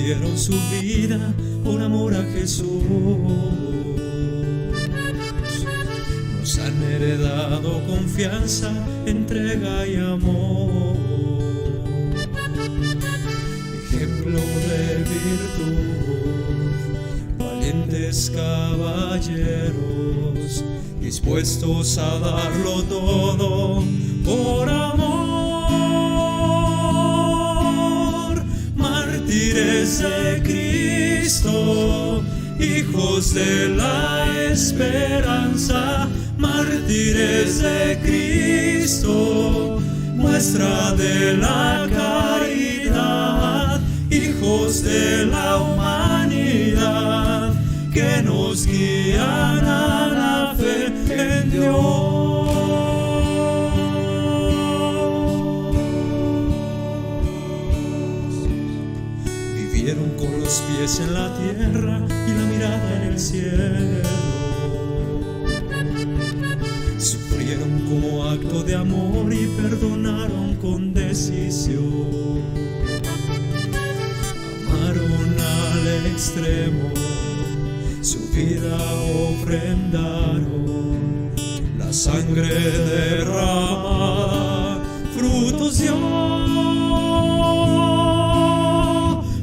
dieron su vida por amor a Jesús. Nos han heredado confianza, entrega y amor. Ejemplo de virtud, valientes caballeros, dispuestos a darlo todo por amor. Mártires de Cristo, hijos de la esperanza. Mártires de Cristo, muestra de la caridad. Hijos de la humanidad, que nos guían a la fe en Dios. Vivieron con los pies en la tierra y la mirada en el cielo. Sufrieron como acto de amor y perdonaron con decisión. Amaron al extremo, su vida ofrendaron, la sangre derramada, frutos dio.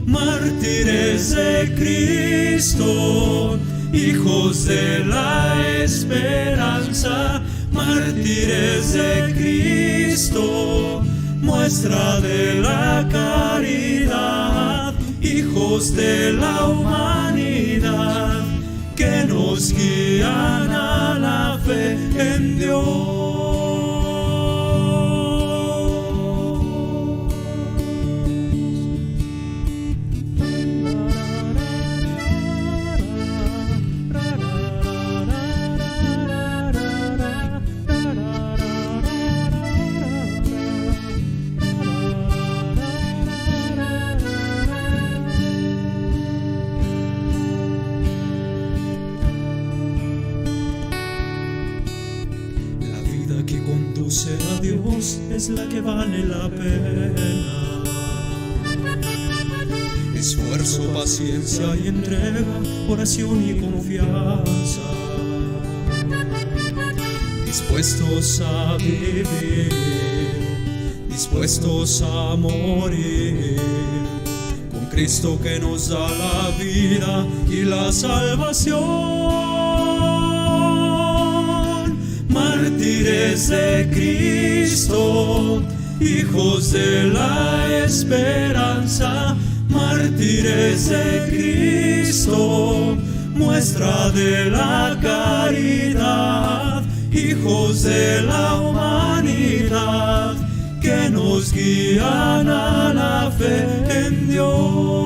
Mártires de Cristo, hijos de la esperanza. Mártires de Cristo, muestra de la caridad. Hijos de la humanidad, que nos guían a la fe en Dios. A Dios es la que vale la pena. Esfuerzo, paciencia y entrega, oración y confianza. Dispuestos a vivir, dispuestos a morir, con Cristo que nos da la vida y la salvación. Mártires de Cristo, hijos de la esperanza. Mártires de Cristo, muestra de la caridad. Hijos de la humanidad, que nos guían a la fe en Dios.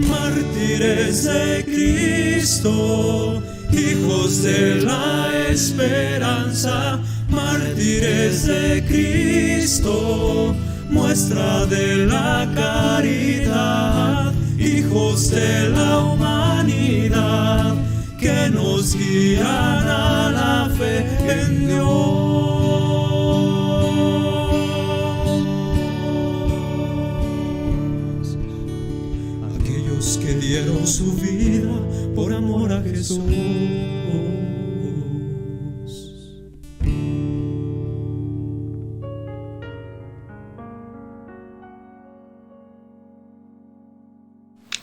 Mártires de Cristo, hijos de la esperanza. Mártires de Cristo, muestra de la caridad. Hijos de la humanidad, que nos guían a la fe en Dios. Que dieron su vida por amor a Jesús.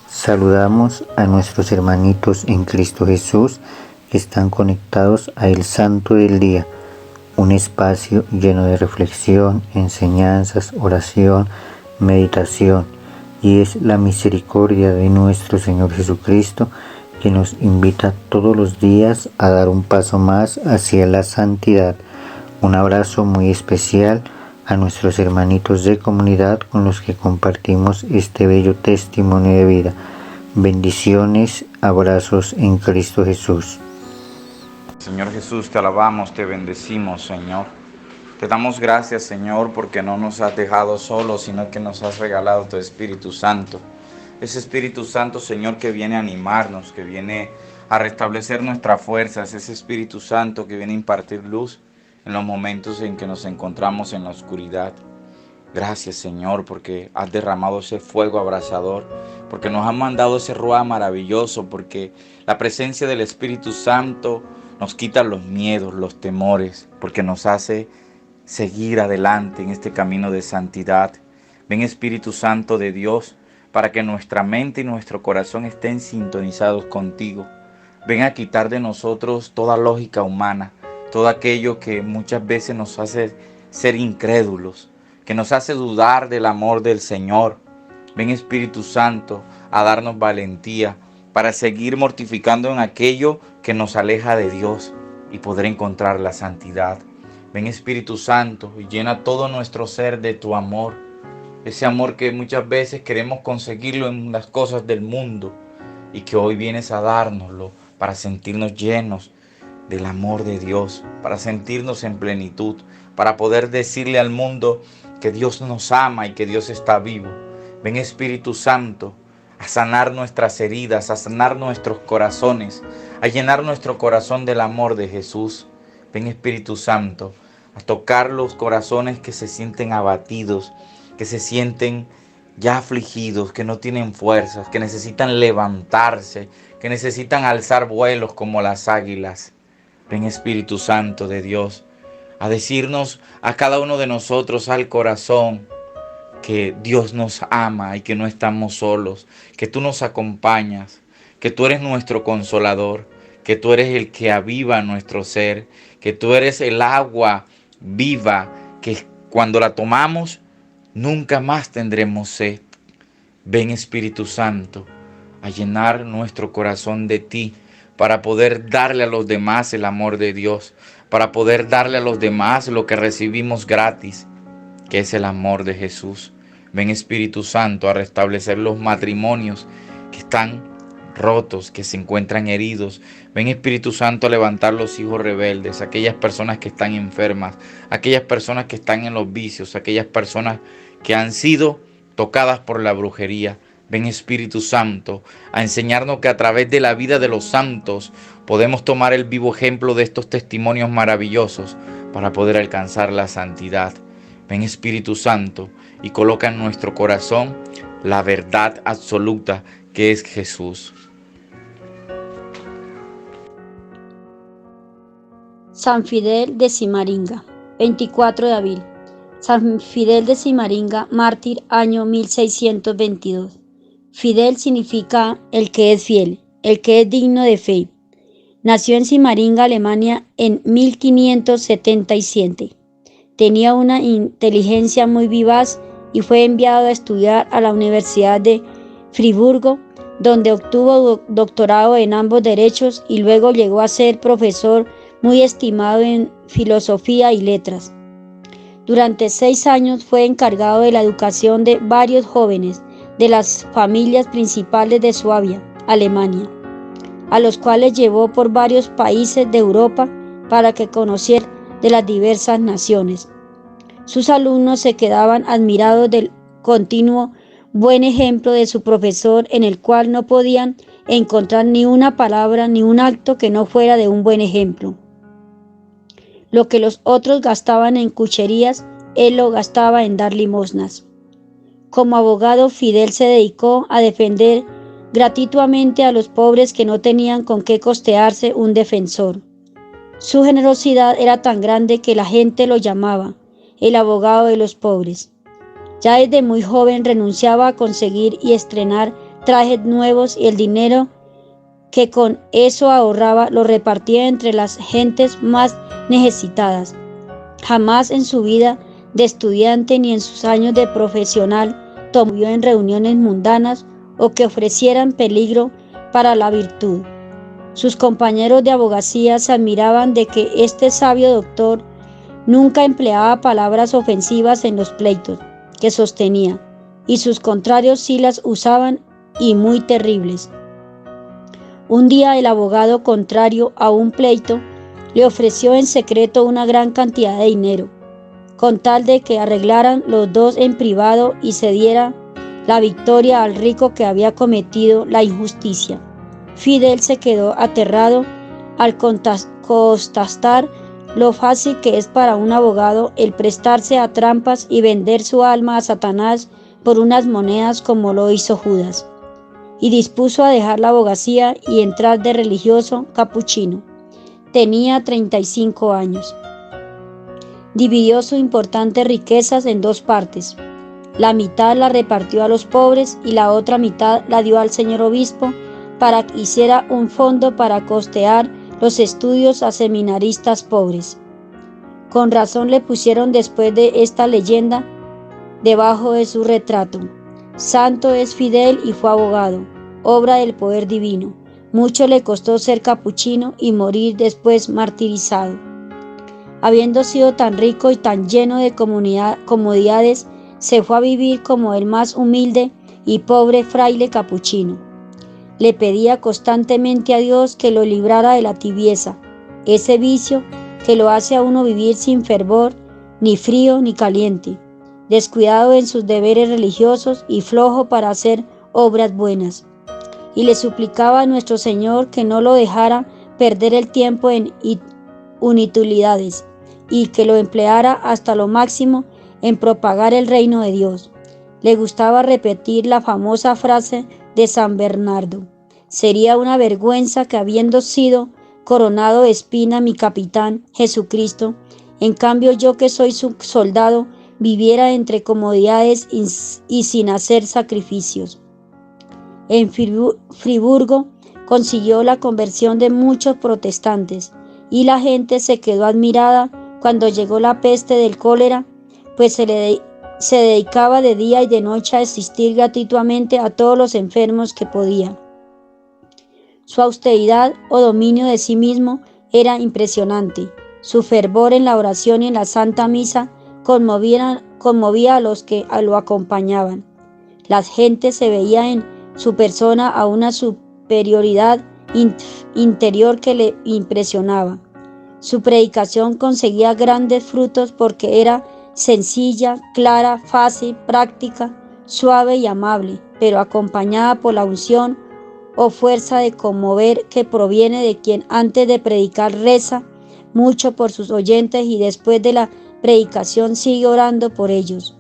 Saludamos a nuestros hermanitos en Cristo Jesús que están conectados a El Santo del Día, un espacio lleno de reflexión, enseñanzas, oración, meditación. Y es la misericordia de nuestro Señor Jesucristo que nos invita todos los días a dar un paso más hacia la santidad. Un abrazo muy especial a nuestros hermanitos de comunidad con los que compartimos este bello testimonio de vida. Bendiciones, abrazos en Cristo Jesús. Señor Jesús, te alabamos, te bendecimos, Señor. Te damos gracias, Señor, porque no nos has dejado solos, sino que nos has regalado tu Espíritu Santo. Ese Espíritu Santo, Señor, que viene a animarnos, que viene a restablecer nuestras fuerzas. Ese Espíritu Santo que viene a impartir luz en los momentos en que nos encontramos en la oscuridad. Gracias, Señor, porque has derramado ese fuego abrasador, porque nos has mandado ese ruá maravilloso, porque la presencia del Espíritu Santo nos quita los miedos, los temores, porque nos hace seguir adelante en este camino de santidad. Ven, Espíritu Santo de Dios, para que nuestra mente y nuestro corazón estén sintonizados contigo. Ven a quitar de nosotros toda lógica humana, todo aquello que muchas veces nos hace ser incrédulos, que nos hace dudar del amor del Señor. Ven, Espíritu Santo, a darnos valentía para seguir mortificando en aquello que nos aleja de Dios y poder encontrar la santidad. Ven, Espíritu Santo, y llena todo nuestro ser de tu amor. Ese amor que muchas veces queremos conseguirlo en las cosas del mundo y que hoy vienes a dárnoslo para sentirnos llenos del amor de Dios, para sentirnos en plenitud, para poder decirle al mundo que Dios nos ama y que Dios está vivo. Ven, Espíritu Santo, a sanar nuestras heridas, a sanar nuestros corazones, a llenar nuestro corazón del amor de Jesús. Ven, Espíritu Santo, a tocar los corazones que se sienten abatidos, que se sienten ya afligidos, que no tienen fuerzas, que necesitan levantarse, que necesitan alzar vuelos como las águilas. Ven, Espíritu Santo de Dios, a decirnos a cada uno de nosotros al corazón que Dios nos ama y que no estamos solos, que tú nos acompañas, que tú eres nuestro consolador, que tú eres el que aviva nuestro ser, que tú eres el agua viva, que cuando la tomamos nunca más tendremos sed. Ven, Espíritu Santo, a llenar nuestro corazón de ti, para poder darle a los demás el amor de Dios, para poder darle a los demás lo que recibimos gratis, que es el amor de Jesús. Ven, Espíritu Santo, a restablecer los matrimonios que están rotos, que se encuentran heridos. Ven, Espíritu Santo, a levantar los hijos rebeldes, aquellas personas que están enfermas, aquellas personas que están en los vicios, aquellas personas que han sido tocadas por la brujería. Ven, Espíritu Santo, a enseñarnos que a través de la vida de los santos podemos tomar el vivo ejemplo de estos testimonios maravillosos para poder alcanzar la santidad. Ven, Espíritu Santo, y coloca en nuestro corazón la verdad absoluta que es Jesús. San Fidel de Simaringa, 24 de abril. San Fidel de Simaringa, mártir, año 1622. Fidel significa el que es fiel, el que es digno de fe. Nació en Simaringa, Alemania, en 1577. Tenía una inteligencia muy vivaz y fue enviado a estudiar a la Universidad de Friburgo, donde obtuvo doctorado en ambos derechos y luego llegó a ser profesor muy estimado en filosofía y letras. Durante 6 años fue encargado de la educación de varios jóvenes de las familias principales de Suabia, Alemania, a los cuales llevó por varios países de Europa para que conocieran de las diversas naciones. Sus alumnos se quedaban admirados del continuo buen ejemplo de su profesor, en el cual no podían encontrar ni una palabra ni un acto que no fuera de un buen ejemplo. Lo que los otros gastaban en cucherías, él lo gastaba en dar limosnas. Como abogado, Fidel se dedicó a defender gratuitamente a los pobres que no tenían con qué costearse un defensor. Su generosidad era tan grande que la gente lo llamaba el abogado de los pobres. Ya desde muy joven renunciaba a conseguir y estrenar trajes nuevos y el dinero que con eso ahorraba lo repartía entre las gentes más necesitadas. Jamás en su vida de estudiante ni en sus años de profesional tomó en reuniones mundanas o que ofrecieran peligro para la virtud. Sus compañeros de abogacía se admiraban de que este sabio doctor nunca empleaba palabras ofensivas en los pleitos que sostenía, y sus contrarios sí las usaban y muy terribles. Un día el abogado contrario a un pleito le ofreció en secreto una gran cantidad de dinero, con tal de que arreglaran los dos en privado y se diera la victoria al rico que había cometido la injusticia. Fidel se quedó aterrado al constatar lo fácil que es para un abogado el prestarse a trampas y vender su alma a Satanás por unas monedas como lo hizo Judas. Y dispuso a dejar la abogacía y entrar de religioso capuchino. Tenía 35 años. Dividió sus importantes riquezas en dos partes. La mitad la repartió a los pobres y la otra mitad la dio al señor obispo para que hiciera un fondo para costear los estudios a seminaristas pobres. Con razón le pusieron después de esta leyenda debajo de su retrato: Santo es Fidel y fue abogado, obra del poder divino. Mucho le costó ser capuchino y morir después martirizado. Habiendo sido tan rico y tan lleno de comodidades, se fue a vivir como el más humilde y pobre fraile capuchino. Le pedía constantemente a Dios que lo librara de la tibieza, ese vicio que lo hace a uno vivir sin fervor, ni frío ni caliente, descuidado en sus deberes religiosos y flojo para hacer obras buenas. Y le suplicaba a nuestro Señor que no lo dejara perder el tiempo en inutilidades y que lo empleara hasta lo máximo en propagar el reino de Dios. Le gustaba repetir la famosa frase de San Bernardo: sería una vergüenza que, habiendo sido coronado de espina mi capitán Jesucristo, en cambio yo, que soy su soldado, viviera entre comodidades y sin hacer sacrificios. En Friburgo consiguió la conversión de muchos protestantes y la gente se quedó admirada cuando llegó la peste del cólera, pues se dedicaba de día y de noche a asistir gratuitamente a todos los enfermos que podía. Su austeridad o dominio de sí mismo era impresionante. Su fervor en la oración y en la Santa Misa conmovía a los que lo acompañaban. La gente se veía en su persona a una superioridad interior que le impresionaba. Su predicación conseguía grandes frutos porque era sencilla, clara, fácil, práctica, suave y amable, pero acompañada por la unción o fuerza de conmover que proviene de quien antes de predicar reza mucho por sus oyentes y después de la predicación sigue orando por ellos.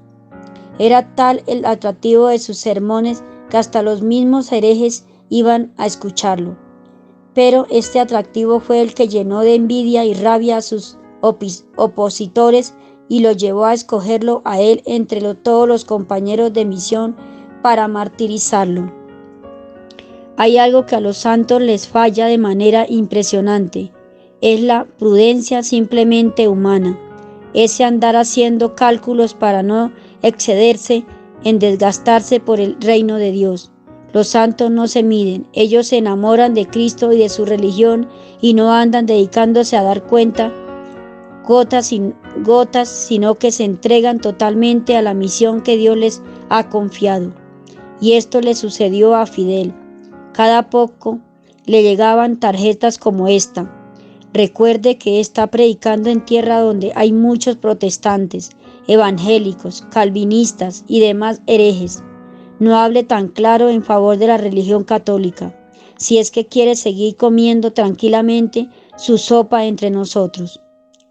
Era tal el atractivo de sus sermones que hasta los mismos herejes iban a escucharlo. Pero este atractivo fue el que llenó de envidia y rabia a sus opositores y lo llevó a escogerlo a él entre todos los compañeros de misión para martirizarlo. Hay algo que a los santos les falla de manera impresionante: es la prudencia simplemente humana, ese andar haciendo cálculos para no excederse en desgastarse por el reino de Dios. Los santos no se miden, ellos se enamoran de Cristo y de su religión y no andan dedicándose a dar cuenta gotas, sino que se entregan totalmente a la misión que Dios les ha confiado. Y esto le sucedió a Fidel. Cada poco le llegaban tarjetas como esta: recuerde que está predicando en tierra donde hay muchos protestantes, evangélicos, calvinistas y demás herejes. No hable tan claro en favor de la religión católica, si es que quiere seguir comiendo tranquilamente su sopa entre nosotros.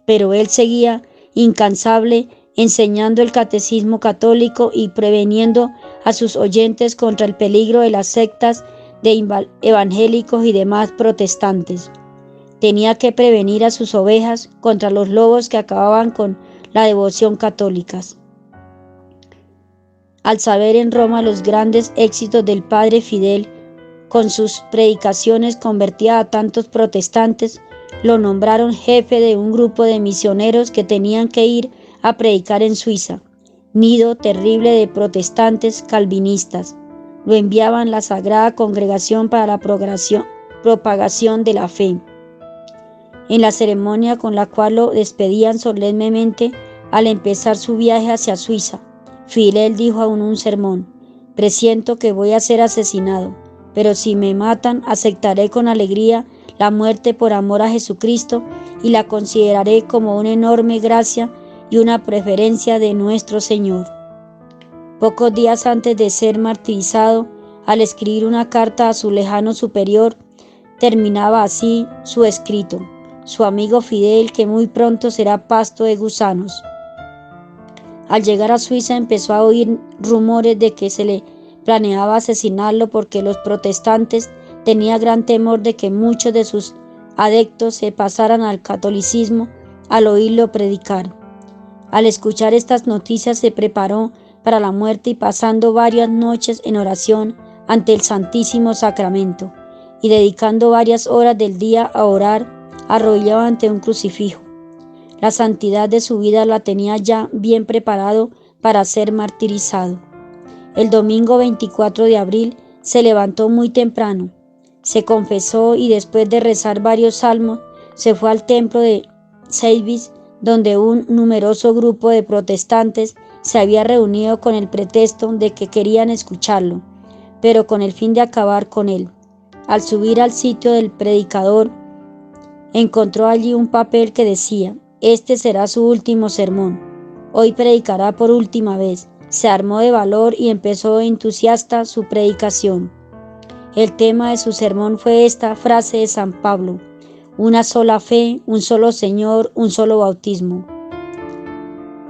Pero él seguía incansable enseñando el catecismo católico y preveniendo a sus oyentes contra el peligro de las sectas de evangélicos y demás protestantes. Tenía que prevenir a sus ovejas contra los lobos que acababan con la devoción católica. Al saber en Roma los grandes éxitos del padre Fidel, con sus predicaciones convertía a tantos protestantes, lo nombraron jefe de un grupo de misioneros que tenían que ir a predicar en Suiza, nido terrible de protestantes calvinistas. Lo enviaban la Sagrada Congregación para la propagación de la fe. En la ceremonia con la cual lo despedían solemnemente al empezar su viaje hacia Suiza, Fidel dijo aún un sermón: presiento que voy a ser asesinado, pero si me matan aceptaré con alegría la muerte por amor a Jesucristo y la consideraré como una enorme gracia y una preferencia de nuestro Señor. Pocos días antes de ser martirizado, al escribir una carta a su lejano superior, terminaba así su escrito: su amigo Fidel, que muy pronto será pasto de gusanos. Al llegar a Suiza empezó a oír rumores de que se le planeaba asesinarlo porque los protestantes tenían gran temor de que muchos de sus adeptos se pasaran al catolicismo al oírlo predicar. Al escuchar estas noticias se preparó para la muerte y pasando varias noches en oración ante el Santísimo Sacramento y dedicando varias horas del día a orar, arrodillado ante un crucifijo. La santidad de su vida la tenía ya bien preparado para ser martirizado. El domingo 24 de abril se levantó muy temprano, se confesó y después de rezar varios salmos se fue al templo de Seibis, donde un numeroso grupo de protestantes se había reunido con el pretexto de que querían escucharlo, pero con el fin de acabar con él. Al subir al sitio del predicador, encontró allí un papel que decía: «Este será su último sermón. Hoy predicará por última vez». Se armó de valor y empezó entusiasta su predicación. El tema de su sermón fue esta frase de San Pablo: «Una sola fe, un solo Señor, un solo bautismo».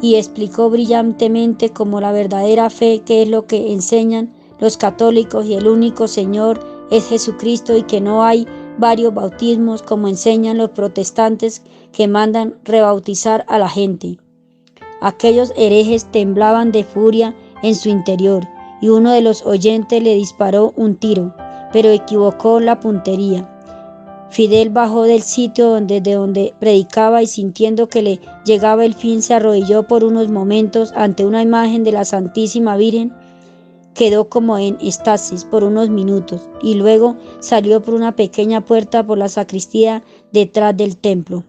Y explicó brillantemente cómo la verdadera fe, que es lo que enseñan los católicos, y el único Señor es Jesucristo, y que no hay varios bautismos como enseñan los protestantes que mandan rebautizar a la gente. Aquellos herejes temblaban de furia en su interior y uno de los oyentes le disparó un tiro, pero equivocó la puntería. Fidel bajó del sitio desde donde predicaba y sintiendo que le llegaba el fin se arrodilló por unos momentos ante una imagen de la Santísima Virgen. Quedó como en éxtasis por unos minutos y luego salió por una pequeña puerta por la sacristía detrás del templo.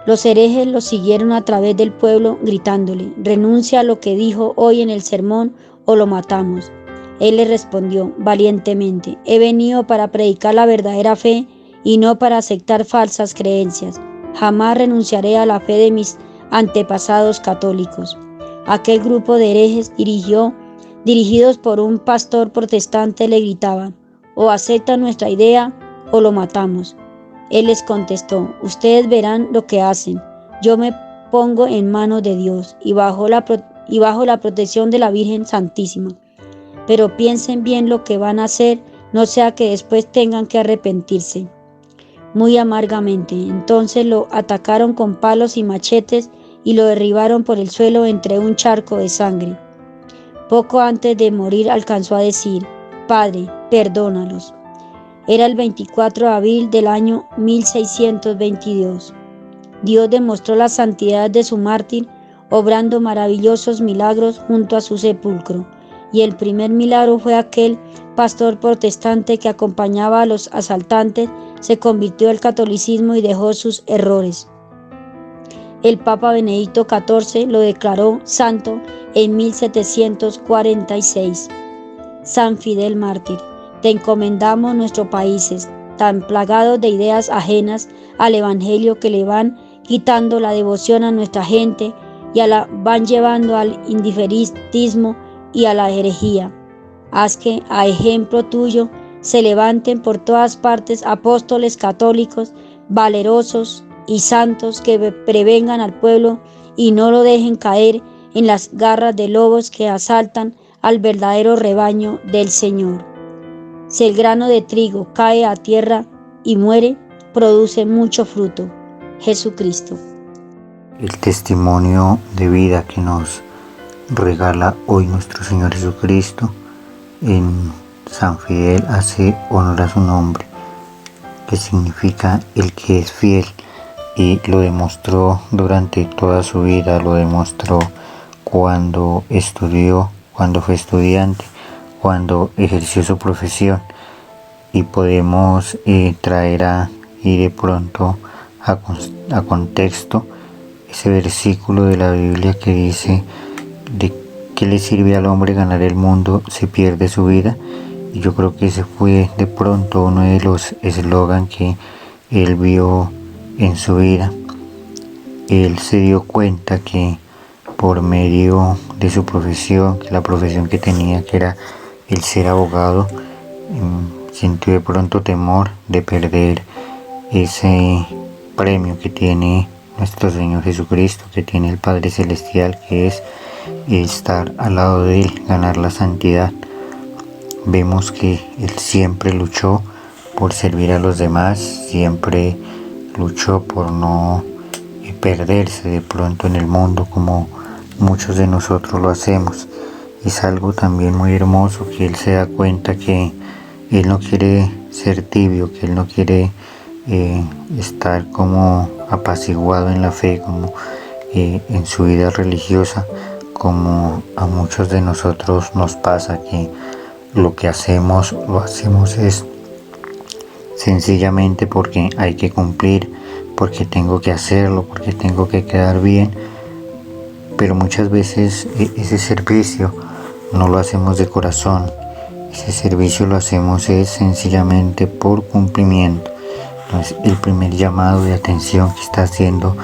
Los herejes lo siguieron a través del pueblo gritándole: «Renuncia a lo que dijo hoy en el sermón o lo matamos». Él les respondió valientemente: «He venido para predicar la verdadera fe y no para aceptar falsas creencias. Jamás renunciaré a la fe de mis antepasados católicos». Aquel grupo de herejes dirigidos por un pastor protestante le gritaban: «O aceptan nuestra idea o lo matamos». Él les contestó: «Ustedes verán lo que hacen. Yo me pongo en manos de Dios y bajo la protección de la Virgen Santísima. Pero piensen bien lo que van a hacer, no sea que después tengan que arrepentirse». Muy amargamente. Entonces lo atacaron con palos y machetes y lo derribaron por el suelo entre un charco de sangre. Poco antes de morir alcanzó a decir: «Padre, perdónalos». Era el 24 de abril del año 1622. Dios demostró la santidad de su mártir, obrando maravillosos milagros junto a su sepulcro, y el primer milagro fue aquel pastor protestante que acompañaba a los asaltantes, se convirtió al catolicismo y dejó sus errores. El Papa Benedicto XIV lo declaró santo en 1746. San Fidel mártir, te encomendamos nuestros países, tan plagados de ideas ajenas al Evangelio que le van quitando la devoción a nuestra gente y van llevando al indiferentismo y a la herejía. Haz que, a ejemplo tuyo, se levanten por todas partes apóstoles católicos, valerosos y santos que prevengan al pueblo y no lo dejen caer en las garras de lobos que asaltan al verdadero rebaño del Señor. Si el grano de trigo cae a tierra y muere, produce mucho fruto. Jesucristo. El testimonio de vida que nos regala hoy nuestro Señor Jesucristo en San Fidel hace honor a su nombre, que significa el que es fiel, y lo demostró durante toda su vida, lo demostró cuando estudió, cuando fue estudiante, cuando ejerció su profesión, y podemos traer de pronto a contexto ese versículo de la Biblia que dice: ¿de qué le sirve al hombre ganar el mundo si pierde su vida? Y yo creo que ese fue de pronto uno de los eslogan que él vio en su vida. Él se dio cuenta que por medio de su profesión, que la profesión que tenía, que era el ser abogado, sintió de pronto temor de perder ese premio que tiene nuestro Señor Jesucristo, que tiene el Padre Celestial, que es estar al lado de Él, ganar la santidad. Vemos que Él siempre luchó por servir a los demás, siempre luchó por no perderse de pronto en el mundo como muchos de nosotros lo hacemos. Es algo también muy hermoso que Él se da cuenta que Él no quiere ser tibio, que Él no quiere estar como apaciguado en la fe, como en su vida religiosa, como a muchos de nosotros nos pasa, que lo que hacemos, lo hacemos es sencillamente porque hay que cumplir, porque tengo que hacerlo, porque tengo que quedar bien, pero muchas veces ese servicio no lo hacemos de corazón, ese servicio lo hacemos es sencillamente por cumplimiento. Entonces, el primer llamado de atención que está haciendo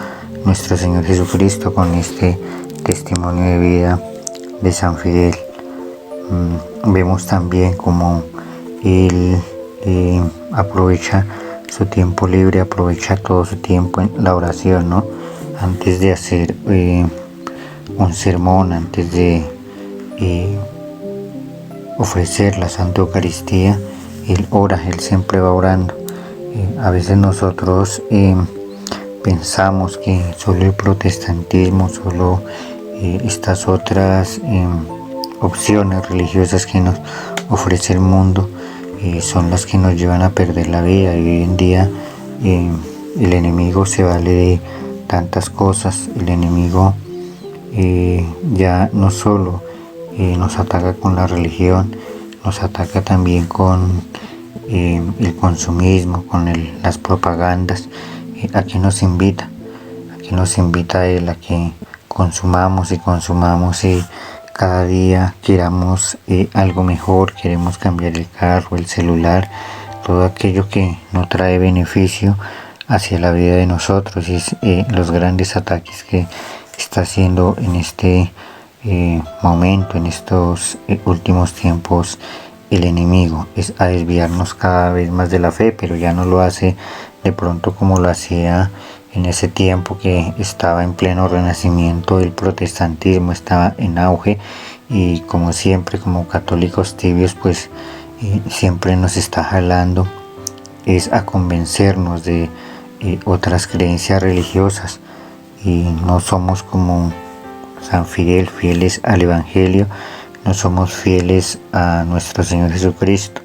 nuestro Señor Jesucristo con este testimonio de vida de San Fidel, vemos también como Él aprovecha su tiempo libre, aprovecha todo su tiempo en la oración, ¿no? Antes de hacer un sermón, antes de ofrecer la Santa Eucaristía, Él ora, Él siempre va orando. A veces nosotros pensamos que solo el protestantismo, solo estas otras opciones religiosas que nos ofrece el mundo son las que nos llevan a perder la vida, y hoy en día el enemigo se vale de tantas cosas. El enemigo ya no solo nos ataca con la religión, nos ataca también con el consumismo, con las propagandas. ¿A qué nos invita? ¿A qué nos invita Él? A que consumamos y cada día queramos algo mejor, queremos cambiar el carro, el celular, todo aquello que no trae beneficio hacia la vida de nosotros. Es los grandes ataques que está haciendo en este momento, en estos últimos tiempos, el enemigo, es a desviarnos cada vez más de la fe, pero ya no lo hace de pronto como lo hacía en ese tiempo que estaba en pleno renacimiento. El protestantismo estaba en auge, y como siempre, como católicos tibios, pues siempre nos está jalando es a convencernos de otras creencias religiosas, y no somos como San Fidel, fieles al Evangelio, no somos fieles a nuestro Señor Jesucristo.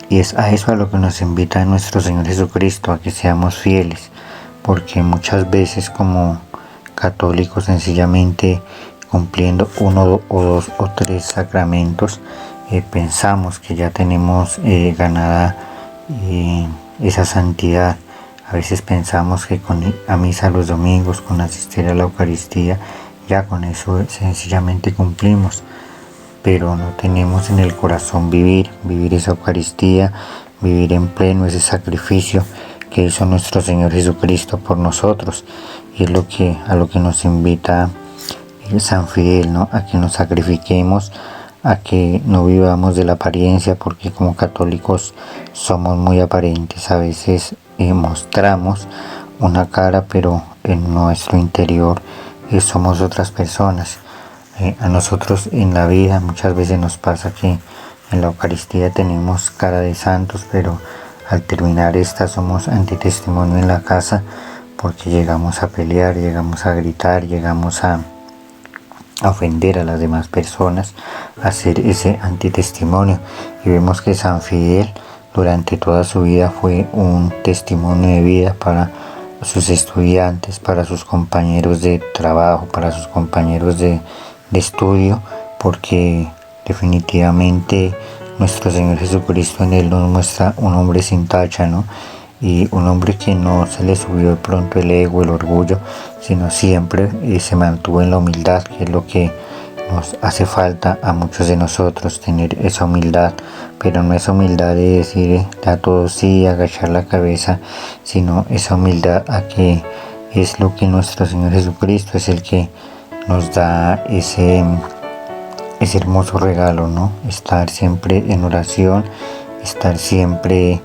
Y es a eso a lo que nos invita nuestro Señor Jesucristo, a que seamos fieles, porque muchas veces como católicos, sencillamente cumpliendo uno o dos o tres sacramentos, pensamos que ya tenemos ganada esa santidad. A veces pensamos que con ir a misa los domingos, con asistir a la Eucaristía, ya con eso sencillamente cumplimos, pero no tenemos en el corazón vivir esa Eucaristía, vivir en pleno ese sacrificio que hizo nuestro Señor Jesucristo por nosotros. Y es a lo que nos invita San Fidel, ¿no? A que nos sacrifiquemos, a que no vivamos de la apariencia, porque como católicos somos muy aparentes. A veces mostramos una cara, pero en nuestro interior somos otras personas. A nosotros en la vida muchas veces nos pasa que en la Eucaristía tenemos cara de santos, pero al terminar esta somos antitestimonio en la casa, porque llegamos a pelear, llegamos a gritar, llegamos a ofender a las demás personas, a hacer ese antitestimonio. Y vemos que San Fidel durante toda su vida fue un testimonio de vida para sus estudiantes, para sus compañeros de trabajo, para sus compañeros de estudio, porque definitivamente nuestro Señor Jesucristo en Él nos muestra un hombre sin tacha, ¿no? Y un hombre que no se le subió de pronto el ego, el orgullo, sino siempre se mantuvo en la humildad, que es lo que nos hace falta a muchos de nosotros, tener esa humildad, pero no esa humildad de decir a todos sí, agachar la cabeza, sino esa humildad a que es lo que nuestro Señor Jesucristo es el que nos da ese hermoso regalo, ¿no? Estar siempre en oración, estar siempre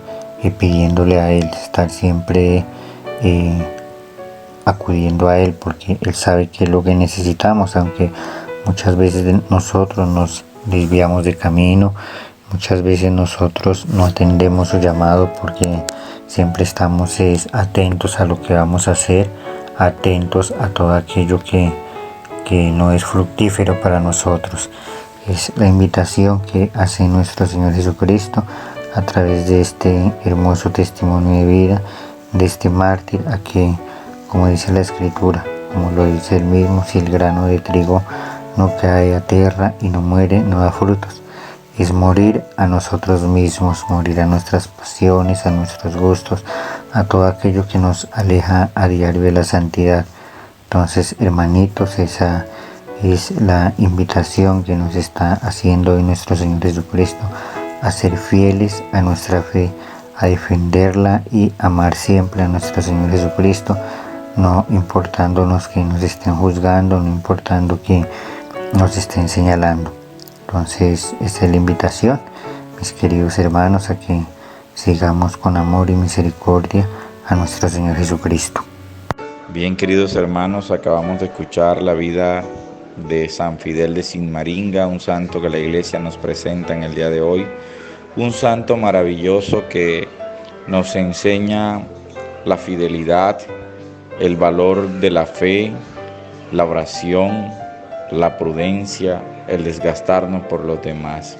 pidiéndole a Él, estar siempre acudiendo a Él, porque Él sabe que es lo que necesitamos, aunque muchas veces nosotros nos desviamos de camino, muchas veces nosotros no atendemos su llamado porque siempre estamos atentos a lo que vamos a hacer, atentos a todo aquello que no es fructífero para nosotros. Es la invitación que hace nuestro Señor Jesucristo a través de este hermoso testimonio de vida, de este mártir, a que, como dice la Escritura, como lo dice él mismo, si el grano de trigo no cae a tierra y no muere, no da frutos. Es morir a nosotros mismos, morir a nuestras pasiones, a nuestros gustos, a todo aquello que nos aleja a diario de la santidad. Entonces, hermanitos, esa es la invitación que nos está haciendo hoy nuestro Señor Jesucristo, a ser fieles a nuestra fe, a defenderla y amar siempre a nuestro Señor Jesucristo, no importándonos que nos estén juzgando, no importando que nos estén señalando. Entonces, esa es la invitación, mis queridos hermanos, a que sigamos con amor y misericordia a nuestro Señor Jesucristo. Bien, queridos hermanos, acabamos de escuchar la vida de San Fidel de Sinmaringa, un santo que la Iglesia nos presenta en el día de hoy, un santo maravilloso que nos enseña la fidelidad, el valor de la fe, la oración, la prudencia, el desgastarnos por los demás.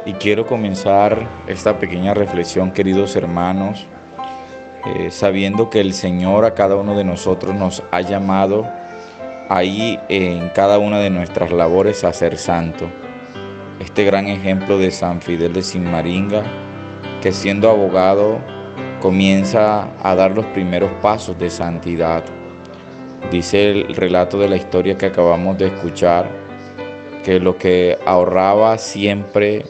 Y quiero comenzar esta pequeña reflexión, queridos hermanos, sabiendo que el Señor a cada uno de nosotros nos ha llamado ahí en cada una de nuestras labores a ser santo. Este gran ejemplo de San Fidel de Sinmaringa, que siendo abogado comienza a dar los primeros pasos de santidad. Dice el relato de la historia que acabamos de escuchar, que lo que ahorraba siempre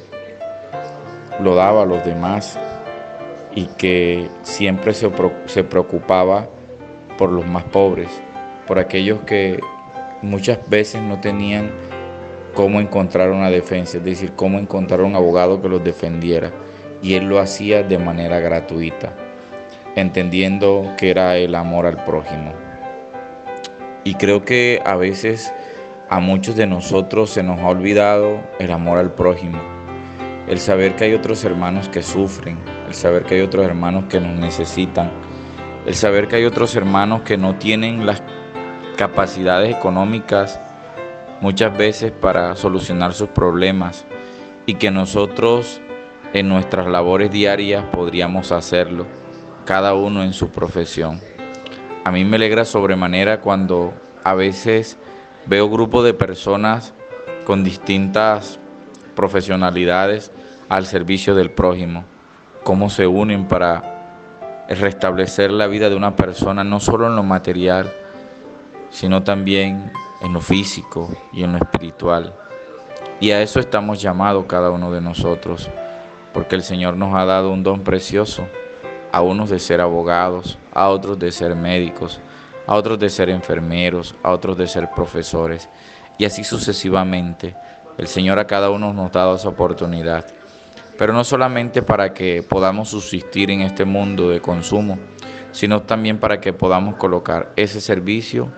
lo daba a los demás y que siempre se preocupaba por los más pobres, por aquellos que muchas veces no tenían cómo encontrar una defensa, es decir, cómo encontrar un abogado que los defendiera. Y él lo hacía de manera gratuita, entendiendo que era el amor al prójimo. Y creo que a veces a muchos de nosotros se nos ha olvidado el amor al prójimo, el saber que hay otros hermanos que sufren, el saber que hay otros hermanos que nos necesitan, el saber que hay otros hermanos que no tienen las capacidades económicas muchas veces para solucionar sus problemas y que nosotros en nuestras labores diarias podríamos hacerlo, cada uno en su profesión. A mí me alegra sobremanera cuando a veces veo grupos de personas con distintas profesionalidades al servicio del prójimo, cómo se unen para restablecer la vida de una persona, no solo en lo material, sino también en lo físico y en lo espiritual. Y a eso estamos llamados cada uno de nosotros, porque el Señor nos ha dado un don precioso, a unos de ser abogados, a otros de ser médicos, a otros de ser enfermeros, a otros de ser profesores, y así sucesivamente. El Señor a cada uno nos ha dado esa oportunidad, pero no solamente para que podamos subsistir en este mundo de consumo, sino también para que podamos colocar ese servicio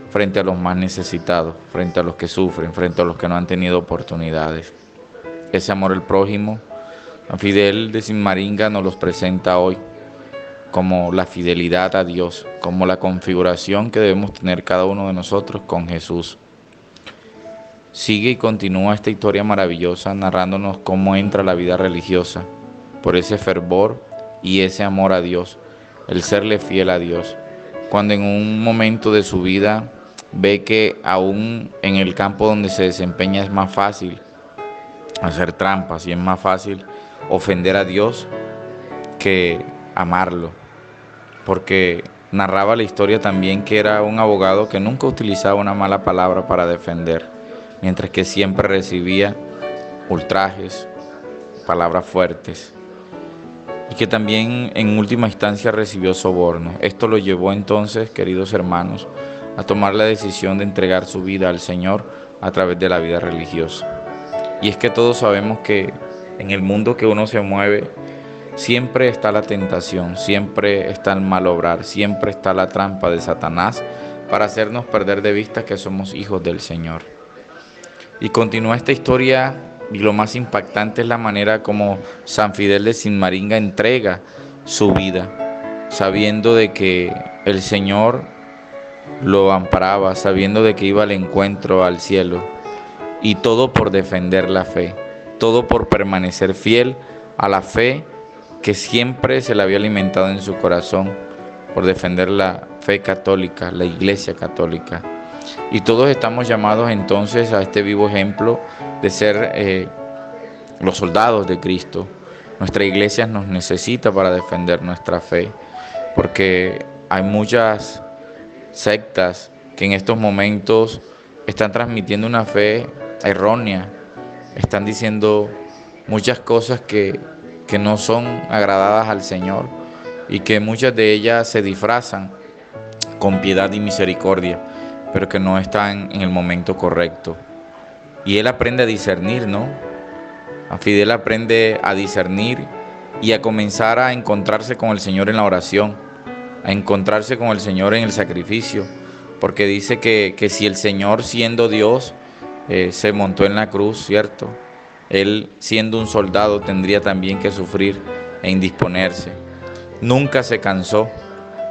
frente a los más necesitados, frente a los que sufren, frente a los que no han tenido oportunidades. Ese amor al prójimo, San Fidel de Sinmaringa nos los presenta hoy como la fidelidad a Dios, como la configuración que debemos tener cada uno de nosotros con Jesús. Sigue y continúa esta historia maravillosa narrándonos cómo entra la vida religiosa, por ese fervor y ese amor a Dios, el serle fiel a Dios. Cuando en un momento de su vida ve que aún en el campo donde se desempeña es más fácil hacer trampas y es más fácil ofender a Dios que amarlo, porque narraba la historia también que era un abogado que nunca utilizaba una mala palabra para defender, mientras que siempre recibía ultrajes, palabras fuertes, y que también en última instancia recibió soborno. Esto lo llevó entonces, queridos hermanos, a tomar la decisión de entregar su vida al Señor a través de la vida religiosa. Y es que todos sabemos que en el mundo que uno se mueve, siempre está la tentación, siempre está el mal obrar, siempre está la trampa de Satanás para hacernos perder de vista que somos hijos del Señor. Y continúa esta historia, y lo más impactante es la manera como San Fidel de Sinmaringa entrega su vida, sabiendo de que el Señor lo amparaba, sabiendo de que iba al encuentro al cielo, y todo por defender la fe, todo por permanecer fiel a la fe que siempre se le había alimentado en su corazón, por defender la fe católica, la Iglesia católica. Y todos estamos llamados entonces a este vivo ejemplo de ser los soldados de Cristo. Nuestra Iglesia nos necesita para defender nuestra fe, porque hay muchas sectas que en estos momentos están transmitiendo una fe errónea, están diciendo muchas cosas que no son agradadas al Señor, y que muchas de ellas se disfrazan con piedad y misericordia, pero que no están en el momento correcto. Y él aprende a discernir, ¿no? A Fidel aprende a discernir y a comenzar a encontrarse con el Señor en la oración, a encontrarse con el Señor en el sacrificio, porque dice que si el Señor, siendo Dios, se montó en la cruz, ¿cierto? Él, siendo un soldado, tendría también que sufrir e indisponerse. Nunca se cansó,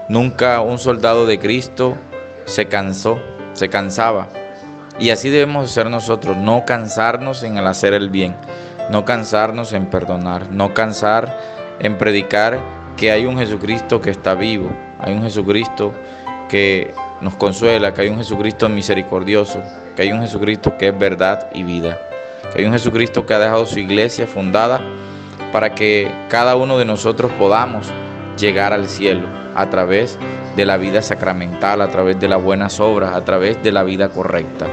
nunca un soldado de Cristo se cansaba. Y así debemos ser nosotros, no cansarnos en el hacer el bien, no cansarnos en perdonar, no cansar en predicar que hay un Jesucristo que está vivo, hay un Jesucristo que nos consuela, que hay un Jesucristo misericordioso, que hay un Jesucristo que es verdad y vida, que hay un Jesucristo que ha dejado su iglesia fundada para que cada uno de nosotros podamos llegar al cielo a través de la vida sacramental, a través de las buenas obras, a través de la vida correcta.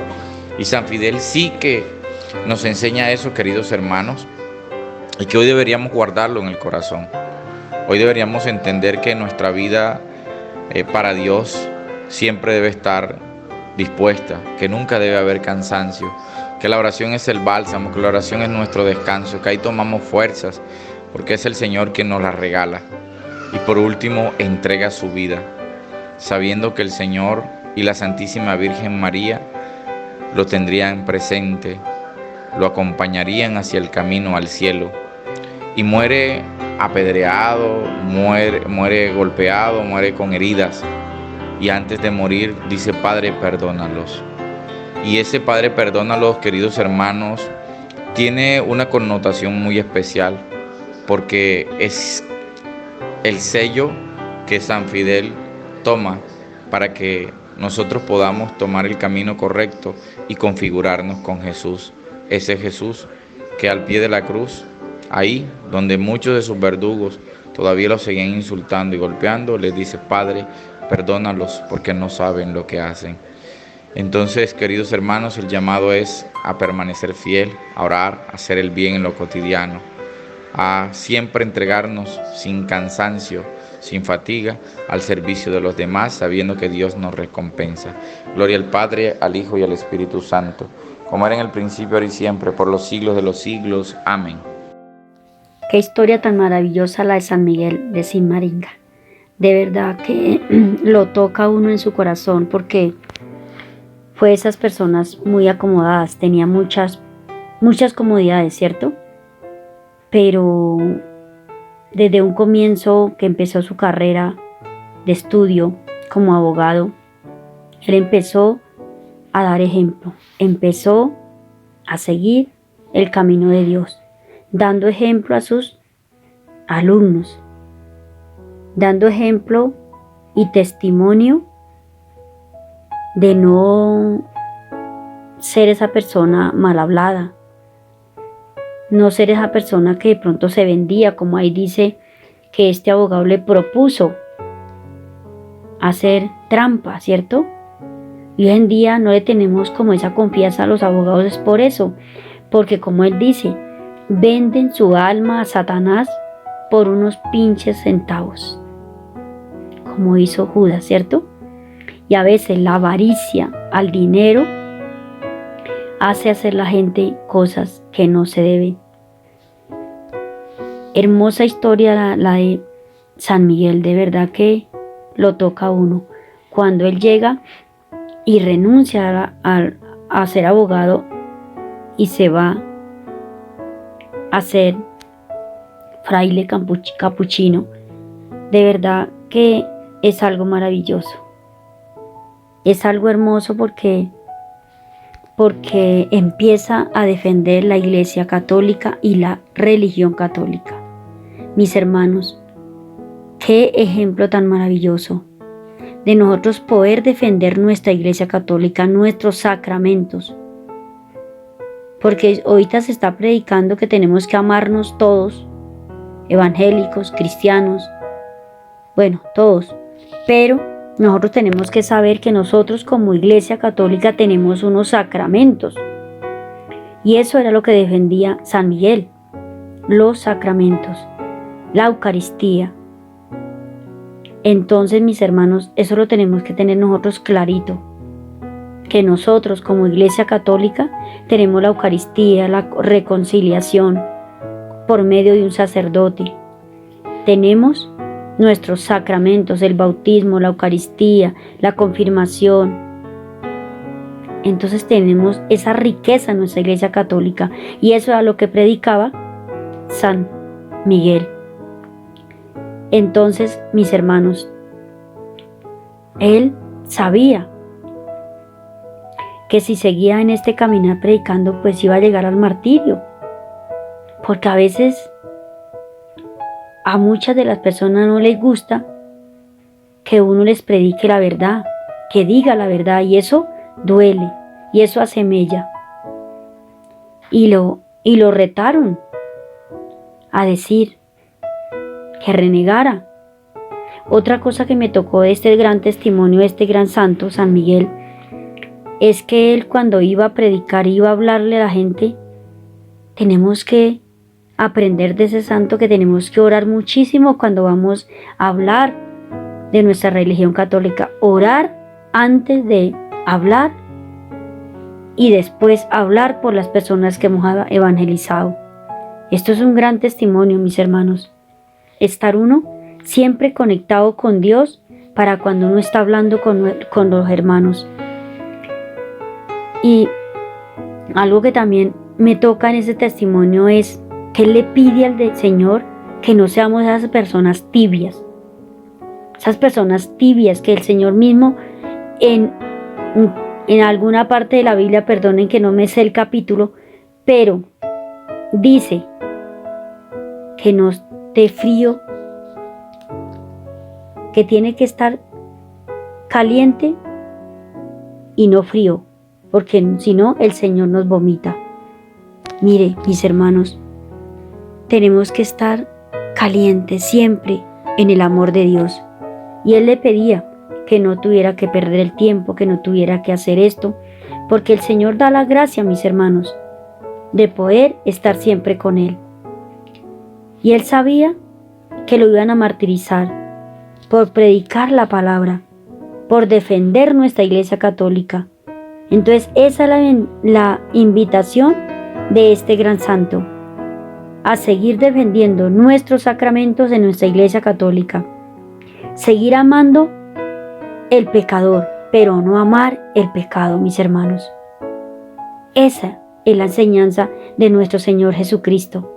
Y San Fidel sí que nos enseña eso, queridos hermanos, y que hoy deberíamos guardarlo en el corazón. Hoy deberíamos entender que nuestra vida para Dios siempre debe estar dispuesta, que nunca debe haber cansancio, que la oración es el bálsamo, que la oración es nuestro descanso, que ahí tomamos fuerzas, porque es el Señor quien nos las regala. Y por último, entrega su vida, sabiendo que el Señor y la Santísima Virgen María lo tendrían presente, lo acompañarían hacia el camino al cielo. Y muere apedreado, muere golpeado, muere con heridas. Y antes de morir dice: Padre, perdónalos. Y ese Padre, perdónalos, queridos hermanos, tiene una connotación muy especial, porque es el sello que San Fidel toma para que nosotros podamos tomar el camino correcto y configurarnos con Jesús. Ese Jesús que al pie de la cruz, ahí donde muchos de sus verdugos todavía lo seguían insultando y golpeando, les dice: Padre, perdónalos porque no saben lo que hacen. Entonces, queridos hermanos, el llamado es a permanecer fiel, a orar, a hacer el bien en lo cotidiano, a siempre entregarnos sin cansancio, sin fatiga, al servicio de los demás, sabiendo que Dios nos recompensa. Gloria al Padre, al Hijo y al Espíritu Santo, como era en el principio, ahora y siempre, por los siglos de los siglos. Amén. Qué historia tan maravillosa la de San Miguel de Sinmaringa. De verdad que lo toca a uno en su corazón, porque fue de esas personas muy acomodadas, tenía muchas comodidades, ¿cierto? Pero desde un comienzo que empezó su carrera de estudio como abogado, él empezó a dar ejemplo, empezó a seguir el camino de Dios, dando ejemplo a sus alumnos, dando ejemplo y testimonio de no ser esa persona mal hablada, no ser esa persona que de pronto se vendía, como ahí dice que este abogado le propuso hacer trampa, ¿cierto? Y hoy en día no le tenemos como esa confianza a los abogados, es por eso, porque como él dice, venden su alma a Satanás por unos pinches centavos, como hizo Judas, ¿cierto? Y a veces la avaricia al dinero hace hacer la gente cosas que no se deben. Hermosa historia la de San Miguel, de verdad que lo toca a uno. Cuando él llega y renuncia a ser abogado y se va a ser fraile capuchino, de verdad que es algo maravilloso. Es algo hermoso porque empieza a defender la Iglesia Católica y la religión católica. Mis hermanos, qué ejemplo tan maravilloso de nosotros poder defender nuestra Iglesia Católica, nuestros sacramentos. Porque ahorita se está predicando que tenemos que amarnos todos, evangélicos, cristianos, bueno, todos. Pero nosotros tenemos que saber que nosotros como Iglesia Católica tenemos unos sacramentos. Y eso era lo que defendía San Miguel, los sacramentos, la Eucaristía. Entonces, mis hermanos, eso lo tenemos que tener nosotros clarito, que nosotros como Iglesia Católica tenemos la Eucaristía, la reconciliación por medio de un sacerdote. Tenemos nuestros sacramentos, el bautismo, la Eucaristía, la confirmación. Entonces tenemos esa riqueza en nuestra Iglesia Católica y eso era lo que predicaba San Miguel. Entonces, mis hermanos, él sabía que si seguía en este caminar predicando, pues iba a llegar al martirio. Porque a veces a muchas de las personas no les gusta que uno les predique la verdad, que diga la verdad, y eso duele, y eso hace mella. Y lo retaron a decir que renegara. Otra cosa que me tocó de este gran testimonio, de este gran santo, San Miguel, es que él cuando iba a predicar, iba a hablarle a la gente, tenemos que aprender de ese santo que tenemos que orar muchísimo cuando vamos a hablar de nuestra religión católica. Orar antes de hablar y después hablar por las personas que hemos evangelizado. Esto es un gran testimonio, mis hermanos. Estar uno siempre conectado con Dios para cuando uno está hablando con los hermanos. Y algo que también me toca en ese testimonio es que Él le pide al Señor que no seamos esas personas tibias. Esas personas tibias que el Señor mismo en alguna parte de la Biblia, perdonen que no me sé el capítulo, pero dice que no esté frío, que tiene que estar caliente y no frío, porque si no el Señor nos vomita. Mire, mis hermanos, tenemos que estar calientes siempre en el amor de Dios. Y Él le pedía que no tuviera que perder el tiempo, que no tuviera que hacer esto, porque el Señor da la gracia, mis hermanos, de poder estar siempre con Él. Y Él sabía que lo iban a martirizar por predicar la palabra, por defender nuestra Iglesia Católica. Entonces esa es la invitación de este gran santo, a seguir defendiendo nuestros sacramentos en nuestra Iglesia Católica, seguir amando el pecador, pero no amar el pecado, mis hermanos. Esa es la enseñanza de nuestro Señor Jesucristo,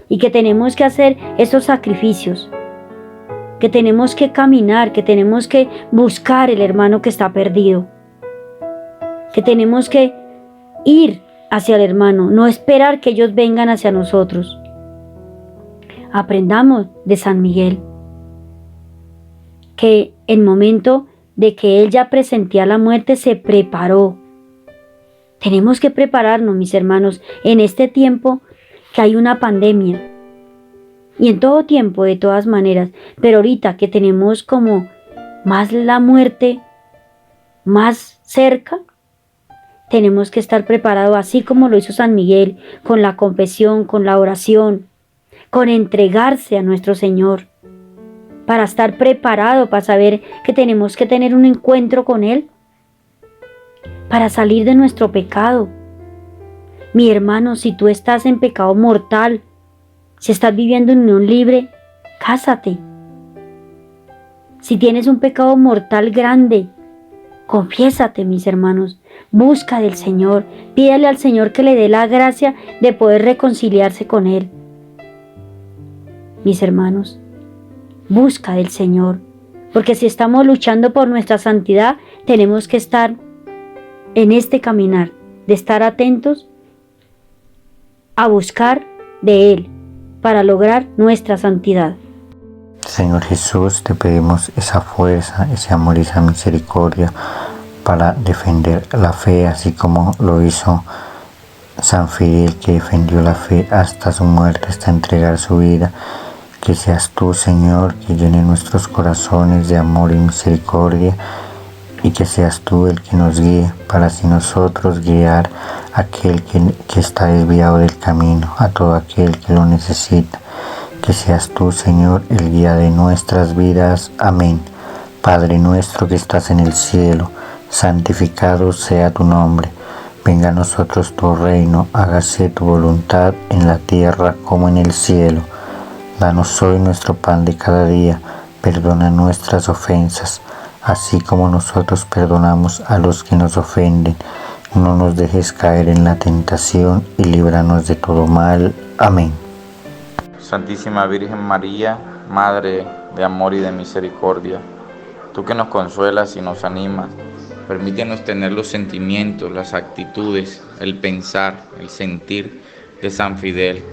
y que tenemos que hacer esos sacrificios, que tenemos que caminar, que tenemos que buscar el hermano que está perdido, que tenemos que ir hacia el hermano, no esperar que ellos vengan hacia nosotros. Aprendamos de San Miguel, que en momento de que él ya presentía la muerte se preparó. Tenemos que prepararnos, mis hermanos, en este tiempo que hay una pandemia, y en todo tiempo, de todas maneras, pero ahorita que tenemos como más la muerte más cerca, tenemos que estar preparados, así como lo hizo San Miguel, con la confesión, con la oración, con entregarse a nuestro Señor, para estar preparado, para saber que tenemos que tener un encuentro con Él, para salir de nuestro pecado. Mi hermano, si tú estás en pecado mortal, Si estás viviendo en unión libre, cásate. Si tienes un pecado mortal grande, confiésate, mis hermanos. Busca del Señor. Pídale al Señor que le dé la gracia de poder reconciliarse con Él. Mis hermanos, busca del Señor. Porque si estamos luchando por nuestra santidad, tenemos que estar en este caminar, de estar atentos a buscar de Él para lograr nuestra santidad. Señor Jesús, te pedimos esa fuerza, ese amor y esa misericordia para defender la fe, así como lo hizo San Fidel, que defendió la fe hasta su muerte, hasta entregar su vida. Que seas tú, Señor, que llene nuestros corazones de amor y misericordia, y que seas tú el que nos guíe para así nosotros guiar a aquel que está desviado del camino, a todo aquel que lo necesita. Que seas tú, Señor, el guía de nuestras vidas. Amén. Padre nuestro que estás en el cielo, santificado sea tu nombre. Venga a nosotros tu reino, hágase tu voluntad en la tierra como en el cielo. Danos hoy nuestro pan de cada día, perdona nuestras ofensas, así como nosotros perdonamos a los que nos ofenden. No nos dejes caer en la tentación y líbranos de todo mal. Amén. Santísima Virgen María, Madre de amor y de misericordia, tú que nos consuelas y nos animas, permítenos tener los sentimientos, las actitudes, el pensar, el sentir de San Fidel,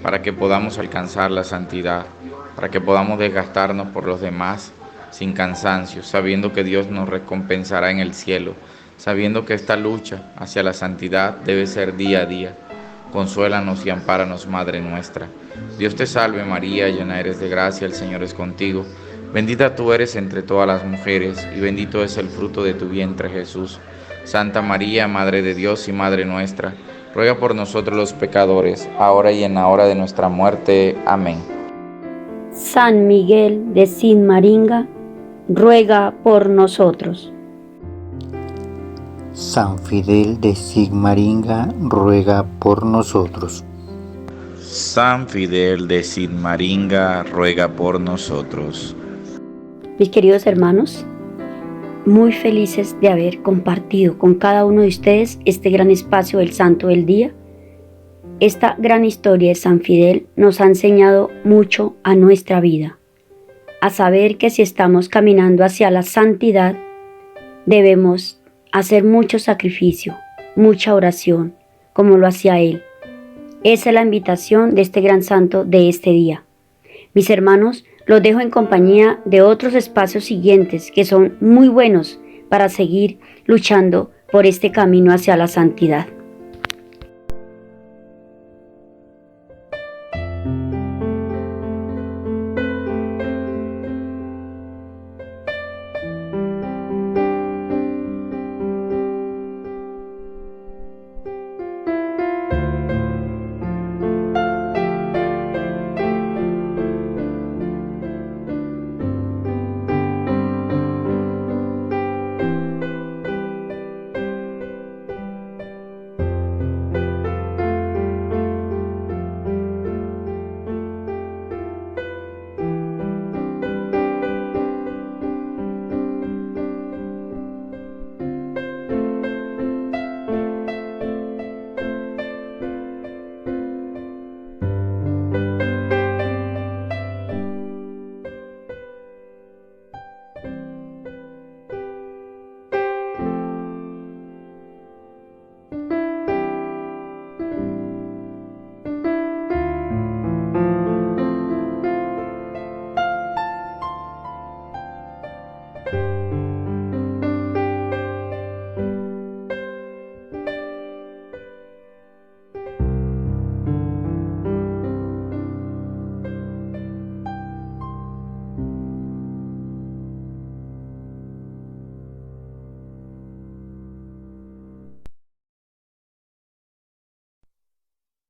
para que podamos alcanzar la santidad, para que podamos desgastarnos por los demás sin cansancio, sabiendo que Dios nos recompensará en el cielo, sabiendo que esta lucha hacia la santidad debe ser día a día. Consuélanos y ampáranos, Madre nuestra. Dios te salve María, llena eres de gracia, el Señor es contigo. Bendita tú eres entre todas las mujeres, y bendito es el fruto de tu vientre, Jesús. Santa María, Madre de Dios y Madre nuestra, ruega por nosotros los pecadores, ahora y en la hora de nuestra muerte. Amén. San Miguel de Sigmaringa, ruega por nosotros. San Fidel de Sigmaringa, ruega por nosotros. San Fidel de Sigmaringa, ruega por nosotros. Mis queridos hermanos, muy felices de haber compartido con cada uno de ustedes este gran espacio del Santo del Día. Esta gran historia de San Fidel nos ha enseñado mucho a nuestra vida, a saber que si estamos caminando hacia la santidad, debemos hacer mucho sacrificio, mucha oración, como lo hacía él. Esa es la invitación de este gran santo de este día. Mis hermanos, los dejo en compañía de otros espacios siguientes que son muy buenos para seguir luchando por este camino hacia la santidad.